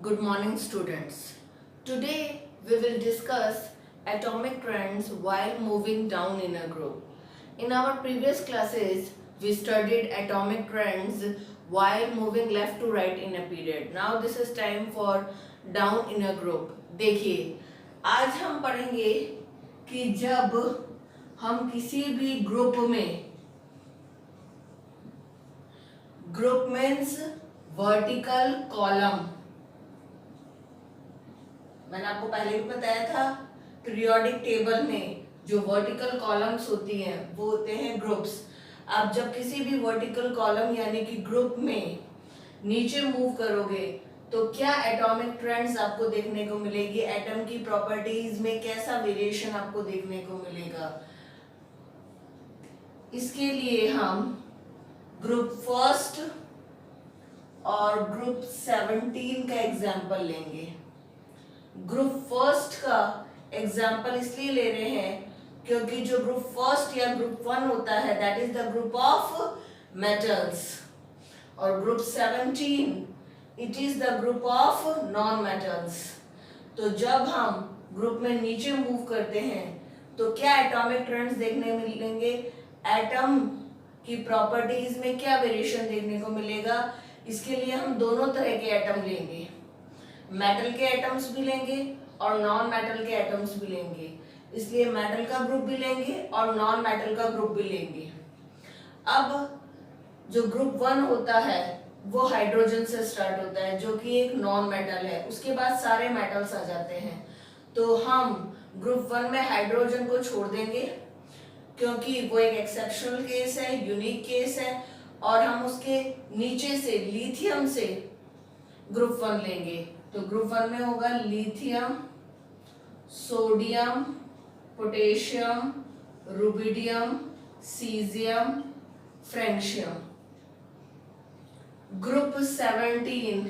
Good morning, students. Today we will discuss atomic trends while moving down in a group. In our previous classes, we studied atomic trends while moving left to right in a period. Now this is time for down in a group. देखिए, आज हम पढ़ेंगे कि जब हम किसी भी group में, ग्रुप मीन्स वर्टिकल कॉलम, मैंने आपको पहले भी बताया था पीरियोडिक टेबल में जो वर्टिकल कॉलम्स होती हैं वो होते हैं ग्रुप्स। आप जब किसी भी वर्टिकल कॉलम यानी कि ग्रुप में नीचे मूव करोगे तो क्या एटॉमिक ट्रेंड्स आपको देखने को मिलेगी, एटम की प्रॉपर्टीज में कैसा वेरिएशन आपको देखने को मिलेगा। इसके लिए हम ग्रुप फर्स्ट और ग्रुप 17 का एग्जाम्पल लेंगे। ग्रुप फर्स्ट का एग्जाम्पल इसलिए ले रहे हैं क्योंकि जो ग्रुप फर्स्ट या ग्रुप 1 होता है that is the group of metals, और group 17 it is the group of non metals. तो जब हम ग्रुप में नीचे मूव करते हैं तो क्या एटॉमिक ट्रेंड्स देखने मिलेंगे, एटम की प्रॉपर्टीज में क्या वेरिएशन देखने को मिलेगा। इसके लिए हम दोनों तरह के एटम लेंगे, मेटल के एटम्स भी लेंगे और नॉन मेटल के एटम्स भी लेंगे। इसलिए मेटल का ग्रुप भी लेंगे और नॉन मेटल का ग्रुप भी लेंगे। अब जो ग्रुप 1 होता है वो हाइड्रोजन से स्टार्ट होता है जो कि एक नॉन मेटल है, उसके बाद सारे मेटल्स आ जाते हैं। तो हम ग्रुप 1 में हाइड्रोजन को छोड़ देंगे क्योंकि वो एक एक्सेप्शनल केस है, यूनिक केस है, और हम उसके नीचे से लिथियम से ग्रुप 1 लेंगे। तो ग्रुप 1 में होगा lithium, sodium, potassium, rubidium, caesium, francium. Group 17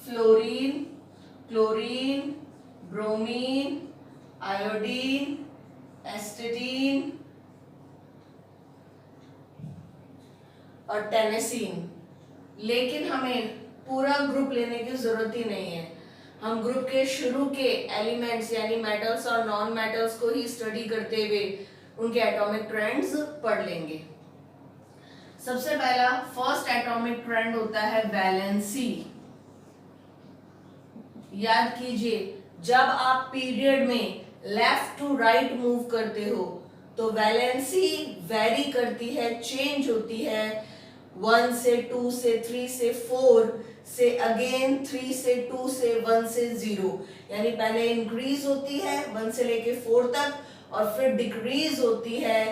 fluorine, chlorine, bromine, iodine, astatine और टेनेसीन। लेकिन हमें पूरा ग्रुप लेने की जरूरत ही नहीं है, हम ग्रुप के शुरू के एलिमेंट्स यानी मेटल्स और नॉन मेटल्स को ही स्टडी करते हुए उनके एटॉमिक ट्रेंड्स पढ़ लेंगे। सबसे पहला फर्स्ट एटॉमिक ट्रेंड होता है वैलेंसी। याद कीजिए, जब आप पीरियड में लेफ्ट टू राइट मूव करते हो तो वैलेंसी वेरी करती है, चेंज होती है 1 से 2 से 3 से 4 से अगेन 3 से 2 से 1 से 0, यानी पहले इंक्रीज होती है 1 से लेके 4 तक और फिर डिक्रीज होती है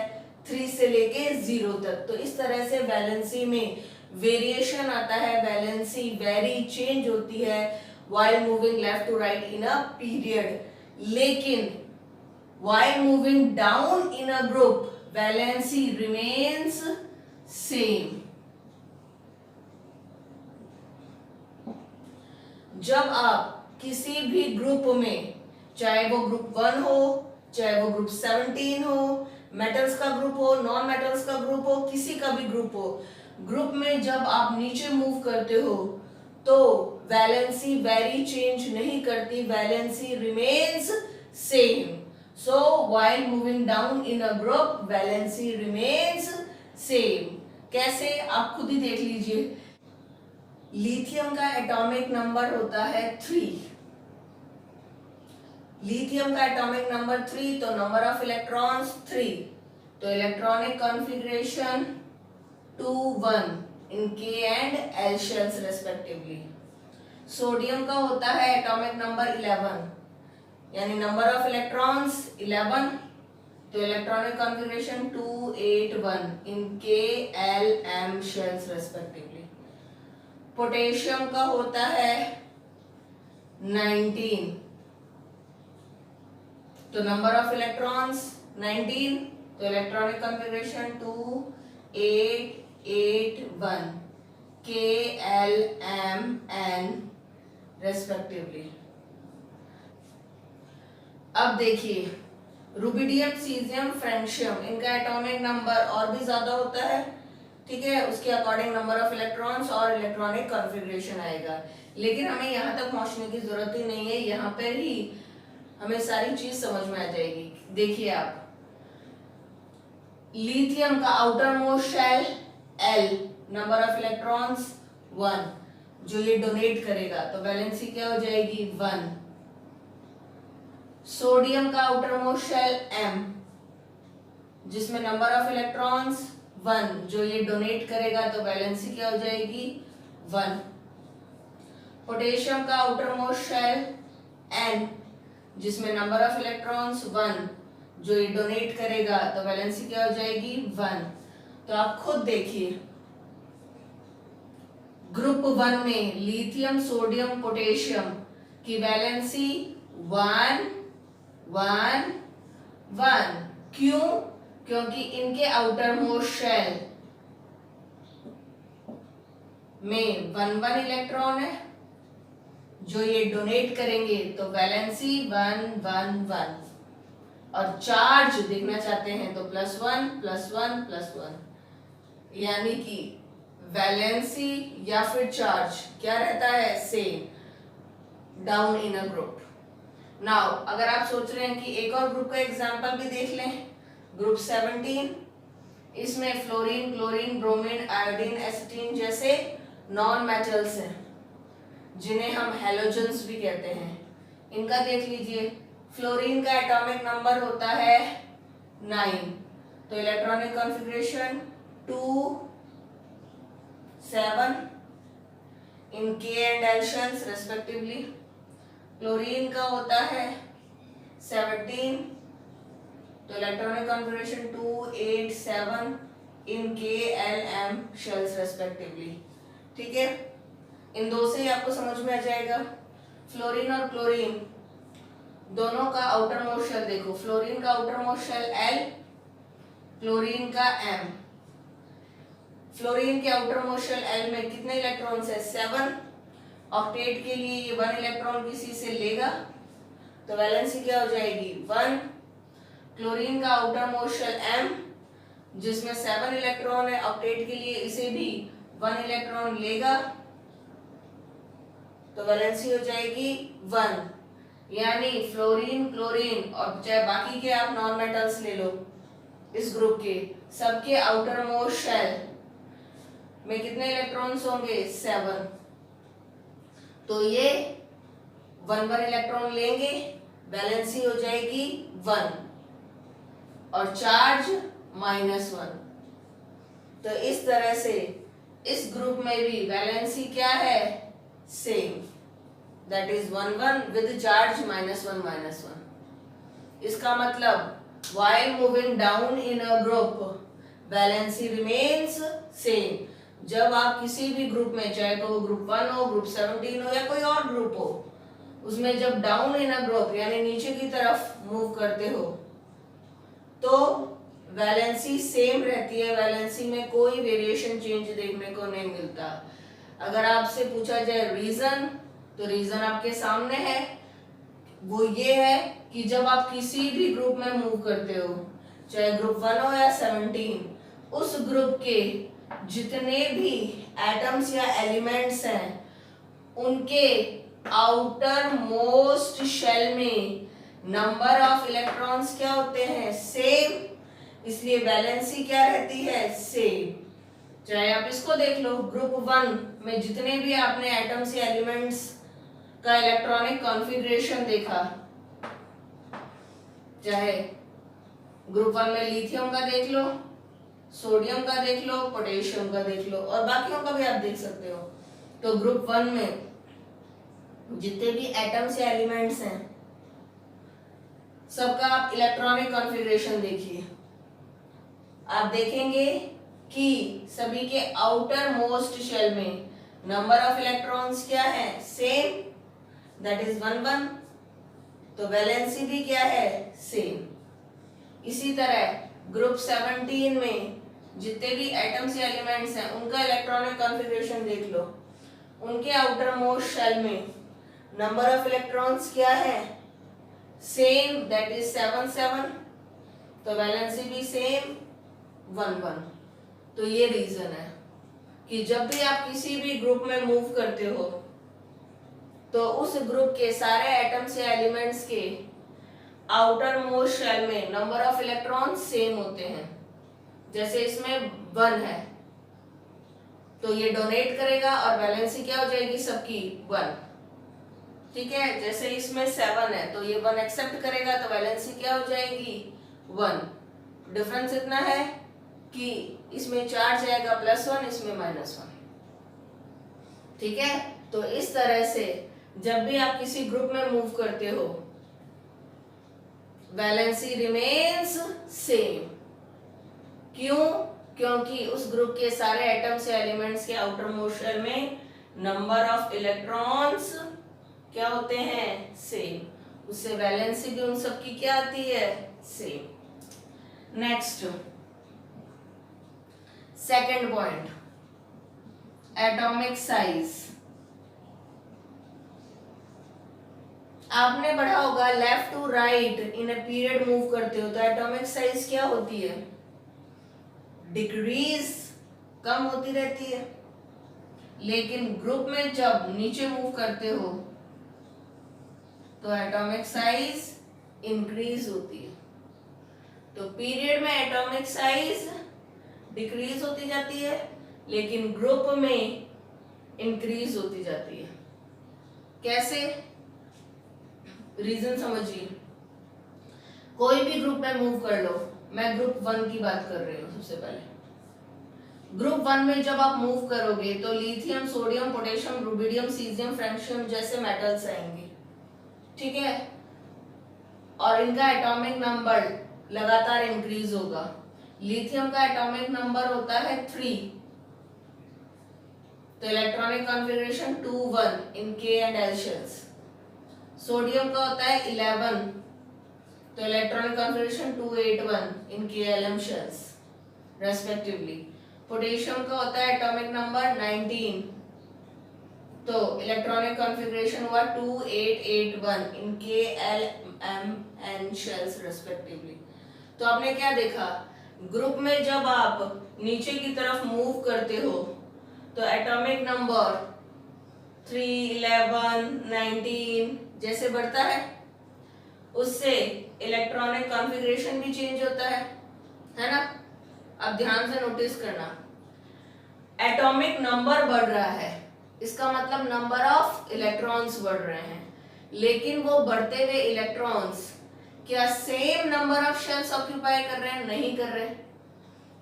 3 से लेके 0 तक। तो इस तरह से वैलेंसी में वेरिएशन आता है, वैलेंसी वेरी चेंज होती है while moving left to right in a period। लेकिन while moving down in a group valency remains same। जब आप किसी भी ग्रुप में, चाहे वो ग्रुप 1 हो, चाहे वो ग्रुप 17 हो, मेटल्स का ग्रुप हो, नॉन मेटल्स का ग्रुप हो, किसी का भी ग्रुप हो, ग्रुप में जब आप नीचे मूव करते हो तो वैलेंसी वेरी चेंज नहीं करती, valency remains same. So while moving down in a group valency remains same. कैसे, आप खुद ही देख लीजिए। लिथियम का एटॉमिक नंबर होता है 3, लिथियम का एटॉमिक नंबर 3, तो नंबर ऑफ इलेक्ट्रॉन्स 3, तो electronic configuration 2 1 in K and L shells respectively. Sodium का होता है एटॉमिक नंबर 11, यानी नंबर ऑफ इलेक्ट्रॉन्स 11, तो इलेक्ट्रॉनिक कॉन्फ़िगरेशन 2 8 1 इन K L M shells respectively. Potassium का होता है 19, तो नंबर ऑफ इलेक्ट्रॉन्स 19, तो electronic configuration 2 8 8 1 K L M N respectively. अब देखिए, रुबिडियम, सीजियम, फ्रेंशियम, इनका एटॉमिक नंबर और भी ज्यादा होता है, ठीक है, उसके अकॉर्डिंग नंबर ऑफ इलेक्ट्रॉन्स और इलेक्ट्रॉनिक कॉन्फ़िगरेशन आएगा। लेकिन हमें यहाँ तक पहुँचने की जरूरत ही नहीं है, यहाँ पर ही हमें सारी चीज समझ में आ जाएगी। देखिए आप, लिथियम का outer most shell L, number of electrons 1, जो ये डोनेट करेगा तो वैलेंसी क्या हो जाएगी 1। सोडियम का आउटर मोस्ट शेल M, जिसमें नंबर ऑफ इलेक्ट्रॉन्स 1, जो ये डोनेट करेगा तो वैलेंसी क्या हो जाएगी 1। पोटेशियम का आउटर मोस्ट शेल N, जिसमें नंबर ऑफ इलेक्ट्रॉन्स 1, जो ये डोनेट करेगा तो वैलेंसी क्या हो जाएगी 1। तो आप खुद देखिए, ग्रुप 1 में लिथियम, सोडियम, पोटेशियम की वैलेंसी 1 1 1। क्यों? क्योंकि इनके आउटर मोस्ट शेल में 1 1 इलेक्ट्रॉन है, जो ये डोनेट करेंगे तो वैलेंसी 1 1 1। और चार्ज देखना चाहते हैं तो +1 +1 +1, यानी कि वैलेंसी या फिर चार्ज क्या रहता है same down in a group. Now अगर आप सोच रहे हैं कि एक और ग्रुप का एग्जांपल भी देख लें, ग्रुप 17, इसमें फ्लोरीन, क्लोरीन, ब्रोमीन, आयोडीन, एसिटीन जैसे नॉन मेटल्स हैं, जिन्हें हम हैलोजन्स भी कहते हैं। इनका देख लीजिए, फ्लोरीन का एटॉमिक नंबर होता है 9, तो electronic configuration 2 7 in K and L shells respectively. Chlorine का होता है 17, तो इलेक्ट्रॉनिक कॉन्फ़िगरेशन 2 8 7 इन K L M shells respectively. ठीक है, इन दो से ही आपको समझ में आ जाएगा। फ्लोरीन और क्लोरीन दोनों का आउटर मोस्ट शेल देखो, फ्लोरीन का outer most shell L, chlorine का M। फ्लोरीन के आउटर मोस्ट शेल L में कितने इलेक्ट्रॉन्स है 7, ऑक्टेट के लिए ये 1 इलेक्ट्रॉन किसी से लेगा तो वैलेंसी क्या हो जाएगी 1। क्लोरीन का आउटर मोस्ट शेल M, जिसमें 7 इलेक्ट्रॉन है, ऑक्टेट के लिए इसे भी 1 इलेक्ट्रॉन लेगा तो वैलेंसी हो जाएगी 1। यानी फ्लोरीन, क्लोरीन और चाहे बाकी के आप नॉन मेटल्स ले लो इस ग्रुप के, सबके आउटर मोस्ट शेल में कितने इलेक्ट्रॉन्स होंगे 7। तो ये 1 1 इलेक्ट्रॉन लेंगे, वैलेंसी हो जाएगी 1 और चार्ज -1। तो इस तरह से इस ग्रुप में भी वैलेंसी क्या है same, that is 1 1 with charge -1 -1। इसका मतलब while moving down in a group valency remains same। जब आप किसी भी ग्रुप में, चाहे तो वो ग्रुप 1 हो, ग्रुप 17 हो या कोई और ग्रुप हो, उसमें जब डाउन इन अ ग्रुप यानी नीचे की तरफ मूव करते हो तो वैलेंसी सेम रहती है, वैलेंसी में कोई वेरिएशन चेंज देखने को नहीं मिलता। अगर आपसे पूछा जाए रीजन, तो रीजन आपके सामने है, वो ये है कि जब आप किसी भी ग्रुप में मूव करते हो, चाहे ग्रुप 1 हो या 17, उस ग्रुप के जितने भी एटम्स या एलिमेंट्स हैं उनके आउटर मोस्ट शेल में नंबर ऑफ इलेक्ट्रॉन्स क्या होते हैं सेम, इसलिए वैलेंसी क्या रहती है सेम। चाहे आप इसको देख लो, ग्रुप 1 में जितने भी आपने एटम्स या एलिमेंट्स का इलेक्ट्रॉनिक कॉन्फ़िगरेशन देखा, चाहे ग्रुप 1 में लिथियम का देख लो, सोडियम का देख लो, पोटेशियम का देख लो और बाकियों का भी आप देख सकते हो, तो ग्रुप 1 में जितने भी एटम्स या एलिमेंट्स हैं सबका आप इलेक्ट्रॉनिक कॉन्फ़िगरेशन देखिए, आप देखेंगे कि सभी के आउटर मोस्ट शेल में नंबर ऑफ इलेक्ट्रॉन्स क्या है सेम, दैट इज 1 1, तो वैलेंसी भी क्या है सेम। इसी तरह ग्रुप 17 में जितने भी एटम्स या एलिमेंट्स हैं उनका इलेक्ट्रॉनिक कॉन्फ़िगरेशन देख लो, उनके आउटर मोस्ट शेल में नंबर ऑफ इलेक्ट्रॉन्स क्या है सेम, दैट इज 7 7, तो वैलेंसी भी सेम 1 1। तो ये रीजन है कि जब भी आप किसी भी ग्रुप में मूव करते हो तो उस ग्रुप के सारे एटम्स या एलिमेंट्स के आउटर मोस्ट शेल में नंबर ऑफ इलेक्ट्रॉन सेम होते हैं। जैसे इसमें 1 है तो ये डोनेट करेगा और वैलेंसी क्या हो जाएगी सबकी 1। ठीक है, जैसे इसमें 7 है तो ये 1 एक्सेप्ट करेगा तो वैलेंसी क्या हो जाएगी 1। डिफरेंस इतना है कि इसमें चार्ज जाएगा +1, इसमें -1। ठीक है, तो इस तरह से जब भी आप किसी ग्रुप में मूव करते हो वैलेंसी रिमेन्स सेम। क्यों? क्योंकि उस ग्रुप के सारे एटम्स या एलिमेंट्स के आउटर मोस्ट शेल में नंबर ऑफ इलेक्ट्रॉन्स क्या होते हैं सेम। उससे वैलेंसी भी उन सब की क्या आती है same. Next second point, atomic size. आपने पढ़ा होगा left to right in a period move करते हो तो एटॉमिक साइज क्या होती है डिक्रीज, कम होती रहती है। लेकिन ग्रुप में जब नीचे मूव करते हो तो एटॉमिक साइज इंक्रीज होती है। तो पीरियड में एटॉमिक साइज डिक्रीज होती जाती है लेकिन ग्रुप में इंक्रीज होती जाती है। कैसे? रीजन समझिए। कोई भी ग्रुप में मूव कर लो, मैं ग्रुप 1 की बात कर रही हूँ। सबसे पहले ग्रुप 1 में जब आप मूव करोगे तो lithium, sodium, potassium, rubidium, caesium, francium जैसे मेटल्स आएंगे। ठीक है, और इनका एटॉमिक नंबर लगातार इंक्रीज होगा। लिथियम का एटॉमिक नंबर होता है 3, तो electronic configuration 2 1 in K and L shells. Sodium का होता है 11, तो इलेक्ट्रॉनिक कॉन्फ़िगरेशन 2 8 1 इन K L M shells respectively. Potassium का होता है एटॉमिक नंबर 19, तो इलेक्ट्रॉनिक कॉन्फ़िगरेशन हुआ 2 8 8 1 इन K L M N shells respectively. तो आपने क्या देखा, ग्रुप में जब आप नीचे की तरफ मूव करते हो तो एटॉमिक नंबर 3 11 19 जैसे बढ़ता है उससे इलेक्ट्रॉनिक कॉन्फ़िगरेशन भी चेंज होता है ना। अब ध्यान से नोटिस करना, एटॉमिक नंबर बढ़ रहा है इसका मतलब नंबर ऑफ इलेक्ट्रॉन्स बढ़ रहे हैं, लेकिन वो बढ़ते हुए इलेक्ट्रॉन्स क्या same number of shells occupy कर रहे हैं? नहीं कर रहे।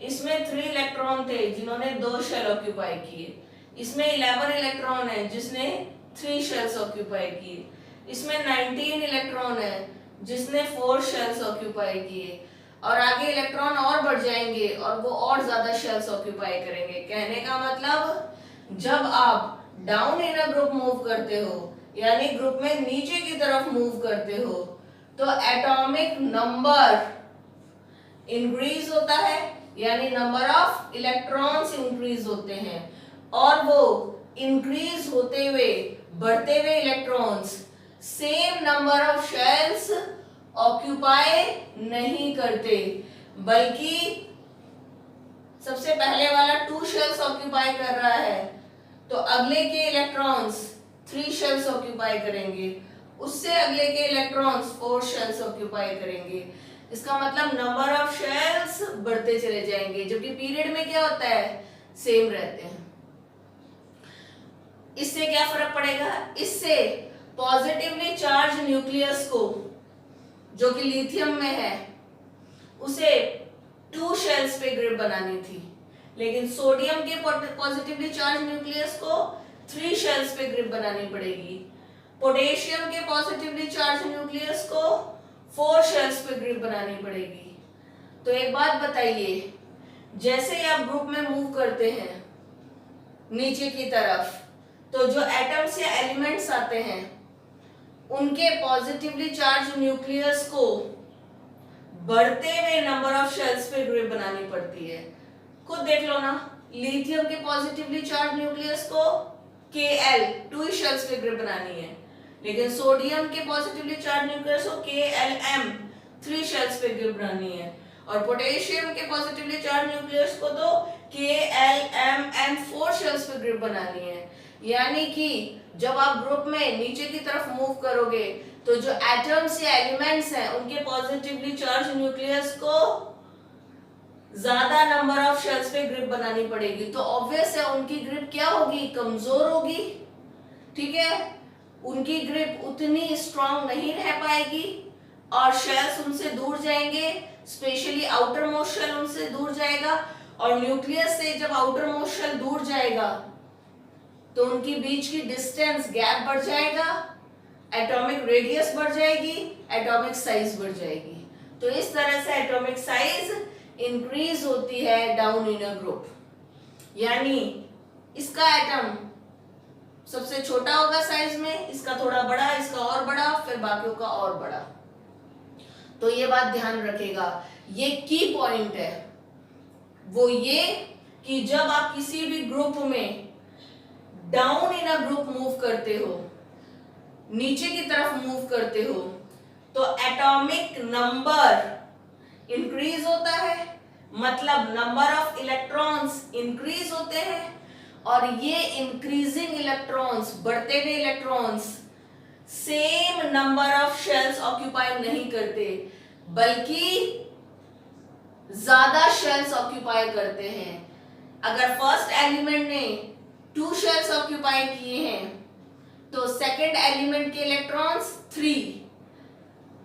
इसमें 3 इलेक्ट्रॉन थे जिन्होंने 2 शेल ऑक्यूपाई किए। इसमें 11 इलेक्ट्रॉन है जिसने 3 शेल्स ऑक्यूपाई किए। इसमें 19 इलेक्ट्रॉन है जिसने 4 शेल्स ऑक्यूपाई किए। और आगे इलेक्ट्रॉन और बढ़ जाएंगे और वो और ज्यादा शेल्स ऑक्यूपाई करेंगे। कहने का मतलब जब आप down in a group move करते हो यानी ग्रुप में नीचे की तरफ मूव करते हो तो एटॉमिक नंबर इंक्रीज होता है यानी नंबर ऑफ इलेक्ट्रॉन्स इंक्रीज होते हैं और वो इंक्रीज होते हुए बढ़ते हुए electrons same number of shells occupy नहीं करते, बल्कि सबसे पहले वाला 2 शेल्स ऑक्यूपाई कर रहा है तो अगले के इलेक्ट्रॉन्स 3 शेल्स ऑक्यूपाई करेंगे, उससे अगले के इलेक्ट्रॉन्स 4 शेल्स ऑक्यूपाई करेंगे। इसका मतलब नंबर ऑफ शेल्स बढ़ते चले जाएंगे, जबकि पीरियड में क्या होता है सेम रहते हैं। इससे क्या फर्क पड़ेगा? इससे पॉजिटिवली चार्ज न्यूक्लियस को जो कि लिथियम में है उसे 2 शेल्स पे ग्रिड बनानी थी, लेकिन सोडियम के पॉजिटिवली चार्ज न्यूक्लियस को 3 शेल्स पे ग्रिड बनानी पड़ेगी। पोटेशियम के पॉजिटिवली चार्ज न्यूक्लियस को 4 शेल्स पे ग्रिड बनानी पड़ेगी। तो एक बात बताइए, जैसे ही आप ग्रुप में मूव करते हैं नीचे की तरफ तो जो एटम्स या एलिमेंट्स आते हैं उनके पॉजिटिवली चार्ज न्यूक्लियस को बढ़ते हुए नंबर ऑफ शेल्स पे ग्रिड बनानी पड़ती है। खुद देख लो ना, लिथियम के पॉजिटिवली चार्ज न्यूक्लियस को Kl 2 शेल्स पे ग्रिड बनानी है, लेकिन सोडियम के पॉजिटिवली चार्ज न्यूक्लियस को KLm 3 शेल्स पे ग्रिड बनानी है और पोटेशियम के पॉजिटिवली चार्ज न्यूक्लियस को तो KLmn 4 शेल्स पे ग्रिड बनानी है। यानी कि जब आप ग्रुप में नीचे की तरफ मूव करोगे तो जो एटम्स या एलिमेंट्स हैं उनके पॉजिटिवली चार्ज न्यूक्लियस को ज्यादा नंबर ऑफ शेल्स पे ग्रिप बनानी पड़ेगी, तो ऑब्वियस है उनकी ग्रिप क्या होगी, कमजोर होगी। ठीक है, उनकी ग्रिप उतनी स्ट्रांग नहीं रह पाएगी और शेल्स उनसे दूर जाएंगे, स्पेशली आउटर मोस्ट शेल उनसे दूर जाएगा। और न्यूक्लियस से जब आउटर मोस्ट शेल दूर जाएगा तो उनकी बीच की डिस्टेंस गैप बढ़ जाएगा, एटॉमिक रेडियस बढ़ जाएगी, एटॉमिक साइज बढ़ जाएगी। तो इस तरह से एटॉमिक साइज इंक्रीज होती है डाउन इन अ ग्रुप, यानी इसका एटम सबसे छोटा होगा साइज में, इसका थोड़ा बड़ा, इसका और बड़ा, फिर बाकियों का और बड़ा। तो ये बात ध्यान रखेगा, ये की पॉइंट है वो ये कि जब आप किसी भी ग्रुप में down in a group move करते हो, नीचे की तरफ मूव करते हो, तो एटॉमिक नंबर इंक्रीज होता है, मतलब नंबर ऑफ इलेक्ट्रॉन्स इंक्रीज होते हैं। और ये इंक्रीजिंग इलेक्ट्रॉन्स, बढ़ते हुए electrons same number of shells occupy नहीं करते, बल्कि ज्यादा शेल्स ऑक्यूपाई करते हैं। अगर फर्स्ट एलिमेंट ने 2 शेल्स ऑक्यूपाई किए हैं तो सेकंड एलिमेंट के इलेक्ट्रॉन्स 3,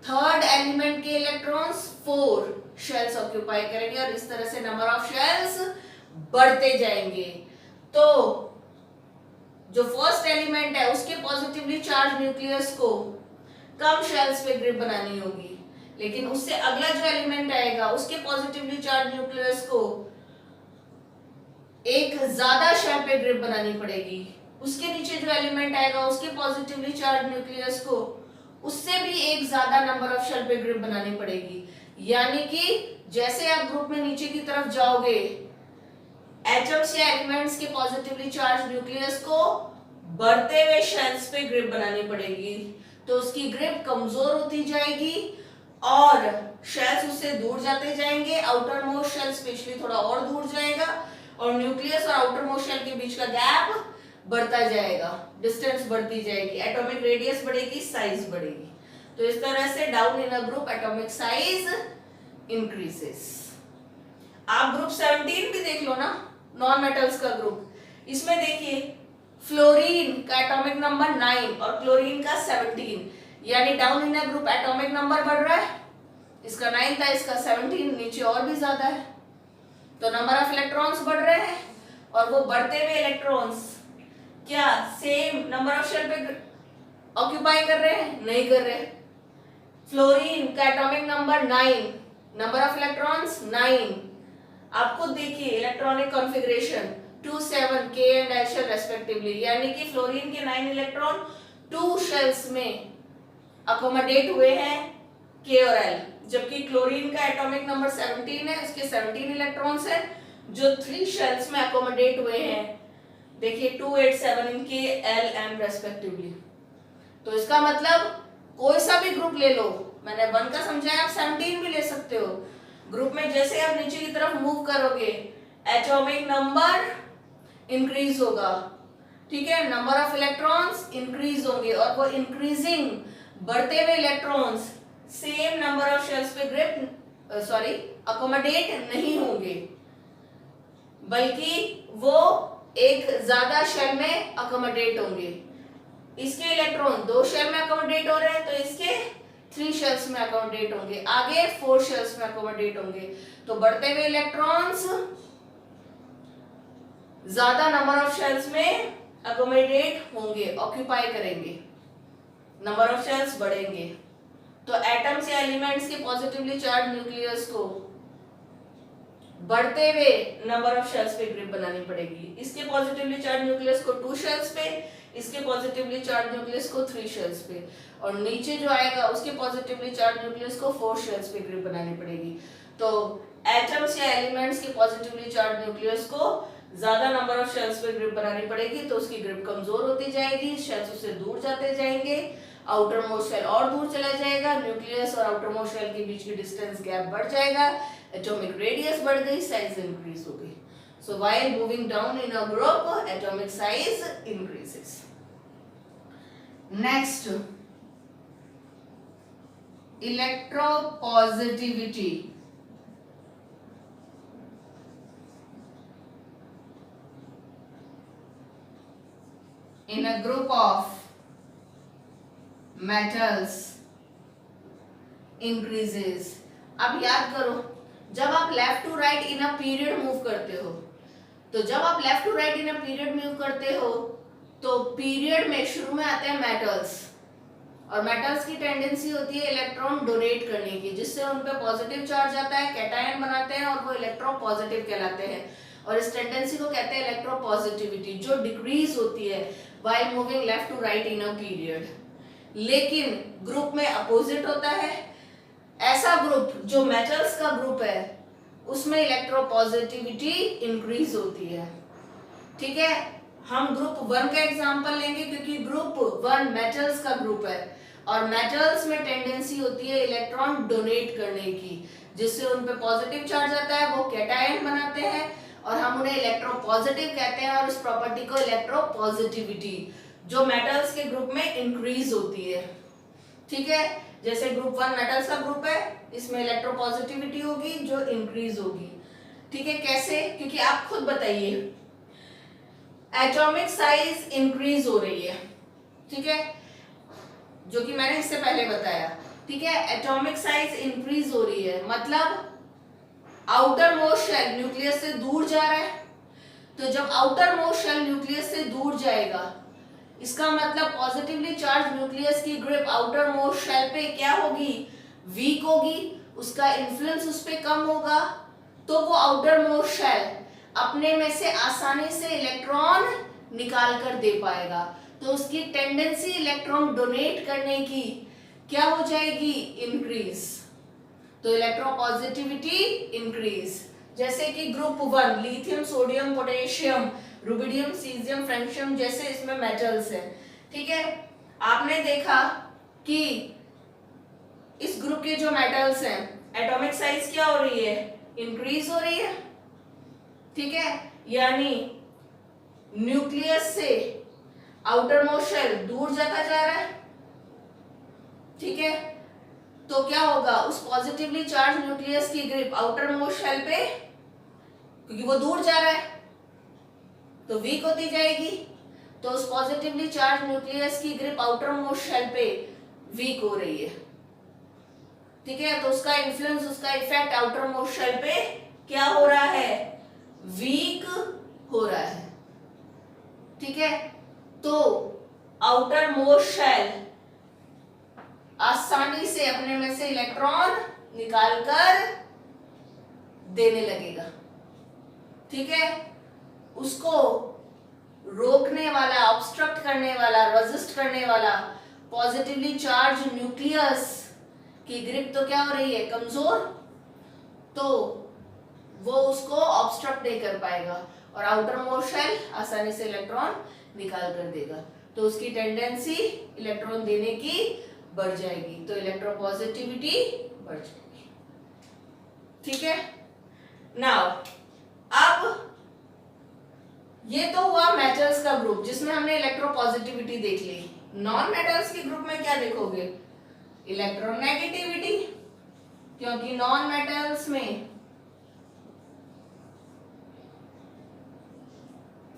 थर्ड एलिमेंट के इलेक्ट्रॉन्स 4 शेल्स ऑक्यूपाई करेंगे और इस तरह से नंबर ऑफ शेल्स बढ़ते जाएंगे। तो जो फर्स्ट एलिमेंट है उसके पॉजिटिवली चार्ज न्यूक्लियस को कम शेल्स पे ग्रिप बनानी होगी, लेकिन उससे अगला जो एलिमेंट आएगा उसके पॉजिटिवली चार्ज न्यूक्लियस को एक ज्यादा शेल पे ग्रिप बनानी पड़ेगी। उसके नीचे जो एलिमेंट आएगा उसके पॉजिटिवली चार्ज न्यूक्लियस को उससे भी एक ज्यादा नंबर ऑफ शेल पे ग्रिप बनानी पड़ेगी। यानी कि जैसे आप ग्रुप में नीचे की तरफ जाओगे, एटम्स या एलिमेंट्स के पॉजिटिवली चार्ज न्यूक्लियस को बढ़ते हुए शेल्स पे ग्रिप बनानी पड़ेगी, तो उसकी ग्रिप कमजोर होती जाएगी और शेल्स उससे दूर जाते जाएंगे, आउटर मोस्ट शेल स्पेशली थोड़ा और दूर जाएगा और न्यूक्लियस और आउटर मोस्ट शेल के बीच का गैप बढ़ता जाएगा, डिस्टेंस बढ़ती जाएगी, एटॉमिक रेडियस बढ़ेगी, साइज बढ़ेगी। तो इस तरह से down in a group atomic size increases. आप ग्रुप 17 भी देख लो ना, नॉन मेटल्स का ग्रुप, इसमें देखिए फ्लोरीन का एटॉमिक नंबर 9 और क्लोरीन का 17, यानी down in a group atomic number बढ़ रहा है, इसका 9 था, इसका 17, नीचे और भी ज्यादा है, तो नंबर ऑफ इलेक्ट्रॉन्स बढ़ रहे हैं। और वो बढ़ते हुए इलेक्ट्रॉन्स क्या सेम नंबर ऑफ शेल पे ऑक्यूपाई कर रहे हैं? नहीं कर रहे। फ्लोरीन का atomic number 9, number of electrons 9। आप खुद देखिए electronic configuration 2, 7 K and L shell respectively, यानी कि फ्लोरीन के 9 इलेक्ट्रॉन 2 शेल्स में अकोमोडेट हुए हैं K और L, जबकि क्लोरीन का एटॉमिक नंबर 17 है, उसके 17 इलेक्ट्रॉन्स हैं जो 3 शेल्स में अकोमोडेट हुए हैं, देखिए 2, 8, 7 इनके L M रेस्पेक्टिवली। तो इसका मतलब कोई सा भी ग्रुप ले लो, मैंने 1 का समझाया, आप 17 भी ले सकते हो। ग्रुप में जैसे आप नीचे की तरफ मूव करोगे एटॉमिक नंबर इंक्रीज होगा, ठीक है, नंबर ऑफ इलेक्ट्रॉन्स इंक्रीज होंगे और वो इंक्रीजिंग बढ़ते हुए electrons same number of shells पे ग्रिप अकोमोडेट नहीं होंगे, बल्कि वो एक ज्यादा शेल में अकोमोडेट होंगे। इसके इलेक्ट्रॉन 2 शेल में अकोमोडेट हो रहे हैं तो इसके 3 शेल्स में अकोमोडेट होंगे, आगे 4 शेल्स में अकोमोडेट होंगे। तो बढ़ते हुए इलेक्ट्रॉन्स ज्यादा नंबर ऑफ शेल्स में अकोमोडेट होंगे, ऑक्यूपाई करेंगे, नंबर ऑफ शेल्स बढ़ेंगे। तो एटम्स या एलिमेंट्स के पॉजिटिवली चार्ज न्यूक्लियस को बढ़ते हुए नंबर ऑफ शेल्स पे ग्रिप बनानी पड़ेगी। इसके पॉजिटिवली चार्ज न्यूक्लियस को 2 शेल्स पे, इसके पॉजिटिवली चार्ज न्यूक्लियस को 3 शेल्स पे, और नीचे जो आएगा उसके पॉजिटिवली चार्ज न्यूक्लियस को 4 शेल्स पे ग्रिप बनानी पड़ेगी। तो एटम्स या एलिमेंट्स के पॉजिटिवली चार्ज न्यूक्लियस को ज्यादा नंबर ऑफ शेल्स पे ग्रिप बनानी पड़ेगी, तो उसकी ग्रिप कमजोर होती जाएगी, शेल्स उससे दूर जाते जाएंगे, आउटर मोस्ट शेल और दूर चला जाएगा, न्यूक्लियस और आउटर मोस्ट शेल के बीच की डिस्टेंस गैप बढ़ जाएगा, एटॉमिक रेडियस बढ़ गई, साइज इंक्रीज हो गई। So while moving down in a group atomic size increases. Next electropositivity. In a group of metals increases. अब याद करो, जब आप left to right in a period move करते हो, तो जब आप left to right in a period move करते हो तो पीरियड में शुरू में आते हैं मेटल्स, और मेटल्स की टेंडेंसी होती है इलेक्ट्रॉन डोनेट करने की, जिससे उन पे पॉजिटिव चार्ज आता है, कैटायन बनाते हैं और वो इलेक्ट्रोपॉजिटिव कहलाते हैं। और इस टेंडेंसी को कहते हैं इलेक्ट्रोपॉजिटिविटी, जो डिक्रीज होती है while moving left to right in a period. लेकिन ग्रुप में अपोजिट होता है। ऐसा ग्रुप जो मेटल्स का ग्रुप है उसमें इलेक्ट्रोपॉजिटिविटी इंक्रीज होती है। ठीक है, हम ग्रुप 1 का एग्जांपल लेंगे क्योंकि ग्रुप 1 मेटल्स का ग्रुप है और मेटल्स में टेंडेंसी होती है इलेक्ट्रॉन डोनेट करने की, जिससे उन पे पॉजिटिव चार्ज आता है, वो कैटायन बनाते हैं और हम उन्हें इलेक्ट्रोपॉजिटिव कहते हैं। और इस प्रॉपर्टी को इलेक्ट्रोपॉजिटिविटी जो मेटल्स के ग्रुप में इंक्रीज होती है। ठीक है, जैसे ग्रुप 1 मेटल्स का ग्रुप है, इसमें इलेक्ट्रोपॉजिटिविटी होगी जो इंक्रीज होगी। ठीक है, कैसे? क्योंकि आप खुद बताइए, एटॉमिक साइज इंक्रीज हो रही है, ठीक है, जो कि मैंने इससे पहले बताया। ठीक है, एटॉमिक साइज इंक्रीज हो रही है, मतलब आउटर मोस्ट शेल न्यूक्लियस से दूर जा रहा है। तो जब आउटर मोस्ट शेल न्यूक्लियस से दूर जाएगा, इसका मतलब पॉजिटिवली चार्ज न्यूक्लियस की ग्रिप आउटर मोस्ट शेल पे क्या होगी? वीक होगी, उसका इन्फ्लुएंस उस पे कम होगा, तो वो आउटर मोस्ट शेल अपने में से आसानी से इलेक्ट्रॉन निकाल कर दे पाएगा। तो उसकी टेंडेंसी इलेक्ट्रॉन डोनेट करने की क्या हो जाएगी? इंक्रीज। तो इलेक्ट्रोपॉजिटिविटी इंक्रीज। जैसे कि group 1 lithium, sodium, potassium, rubidium, caesium, francium जैसे इसमें मेटल्स है। ठीक है, आपने देखा कि इस ग्रुप के जो मेटल्स हैं, एटॉमिक साइज क्या हो रही है? इंक्रीज हो रही है। ठीक है, यानी न्यूक्लियस से आउटर मोस्ट शेल दूर जाता जा रहा है। ठीक है, तो क्या होगा? उस पॉजिटिवली चार्ज न्यूक्लियस की ग्रिप आउटर मोस्ट शेल पे, क्योंकि वो दूर जा रहा है, तो वीक होती जाएगी। तो उस पॉजिटिवली चार्ज न्यूक्लियस की ग्रिप आउटर मोस्ट शेल पे वीक हो रही है। ठीक है, तो उसका इन्फ्लुएंस, उसका इफेक्ट आउटर मोस्ट शेल पे क्या हो रहा है? वीक हो रहा है। ठीक है, तो आउटर मोस्ट शेल आसानी से अपने में से इलेक्ट्रॉन निकालकर देने लगेगा। ठीक है, उसको रोकने वाला, ऑब्स्ट्रक्ट करने वाला, रेजिस्ट करने वाला पॉजिटिवली चार्ज न्यूक्लियस की ग्रिप तो क्या हो रही है? कमजोर, तो वो उसको ऑब्स्ट्रक्ट नहीं कर पाएगा और आउटर मोस्ट शेल आसानी से इलेक्ट्रॉन निकाल कर देगा। तो उसकी टेंडेंसी इलेक्ट्रॉन देने की बढ़ जाएगी, तो इलेक्ट्रोपॉजिटिविटी बढ़ जाएगी। ठीक है, नाउ अब ये तो हुआ मेटल्स का ग्रुप जिसमें हमने इलेक्ट्रोपॉजिटिविटी देख ली। नॉन मेटल्स के ग्रुप में क्या देखोगे? इलेक्ट्रोनेगेटिविटी, क्योंकि नॉन मेटल्स में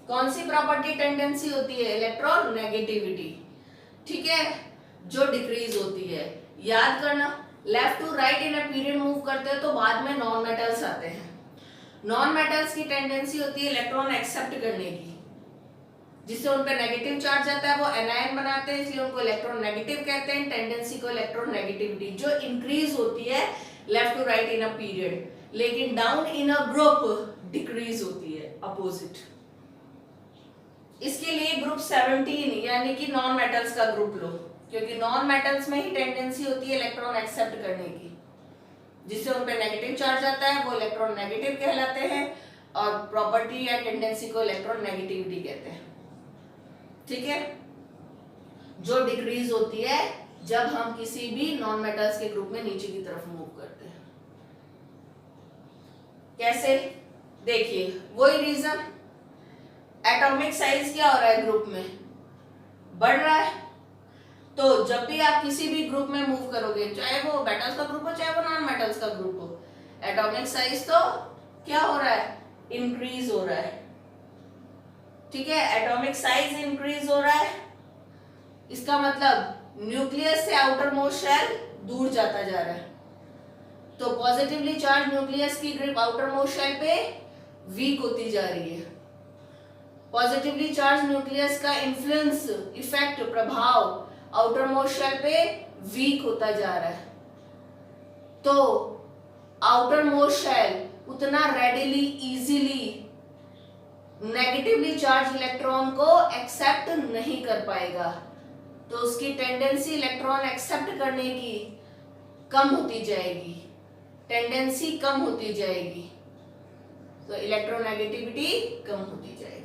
कौन सी प्रॉपर्टी टेंडेंसी होती है? इलेक्ट्रोनेगेटिविटी। ठीक है, जो डिक्रीज होती है। याद करना, left to right in a period move करते हैं तो बाद में नॉन मेटल्स आते हैं। नॉन मेटल्स की टेंडेंसी होती है इलेक्ट्रॉन एक्सेप्ट करने की, जिससे उन पर नेगेटिव चार्ज आता है, वो एनायन बनाते हैं, इसलिए उनको इलेक्ट्रॉन नेगेटिव कहते हैं। टेंडेंसी को इलेक्ट्रॉन नेगेटिविटी, जो इंक्रीज होती है left to right in a period, लेकिन down in a group decrease होती है, अपोजिट। इसके लिए ग्रुप 17 यानी कि नॉन मेटल्स का ग्रुप लो, क्योंकि नॉन मेटल्स में ही टेंडेंसी होती है इलेक्ट्रॉन एक्सेप्ट करने की, जिससे उन पे नेगेटिव चार्ज आता है, वो इलेक्ट्रॉन नेगेटिव कहलाते हैं और प्रॉपर्टी या टेंडेंसी को इलेक्ट्रॉन नेगेटिविटी कहते हैं। ठीक है, जो डिक्रीज होती है जब हम किसी भी नॉन मेटल्स के ग्रुप में नीचे की तरफ मूव करते हैं। कैसे? देखिए, वही रीजन, एटॉमिक साइज क्या हो रहा है? ग्रुप में बढ़ रहा है। तो जब भी आप किसी भी ग्रुप में मूव करोगे, चाहे वो मेटल्स का ग्रुप हो चाहे वो नॉन मेटल्स का ग्रुप हो, एटॉमिक साइज तो क्या हो रहा है, इंक्रीज हो रहा है। ठीक है, एटॉमिक साइज इंक्रीज हो रहा है, इसका मतलब न्यूक्लियस से आउटर मोस्ट शेल दूर जाता जा रहा है। तो पॉजिटिवली चार्ज न्यूक्लियस की ग्रिप आउटर मोस्ट शेल पे वीक होती जा रही है। पॉजिटिवली चार्ज न्यूक्लियस का इन्फ्लुएंस, इफेक्ट, प्रभाव आउटर मोस्ट शेल पे वीक होता जा रहा है। तो आउटर मोस्ट शेल उतना readily easily negatively charge electron को एक्सेप्ट नहीं कर पाएगा, तो उसकी टेंडेंसी इलेक्ट्रॉन एक्सेप्ट करने की कम होती जाएगी, टेंडेंसी कम होती जाएगी, तो इलेक्ट्रोनेगेटिविटी कम होती जाएगी।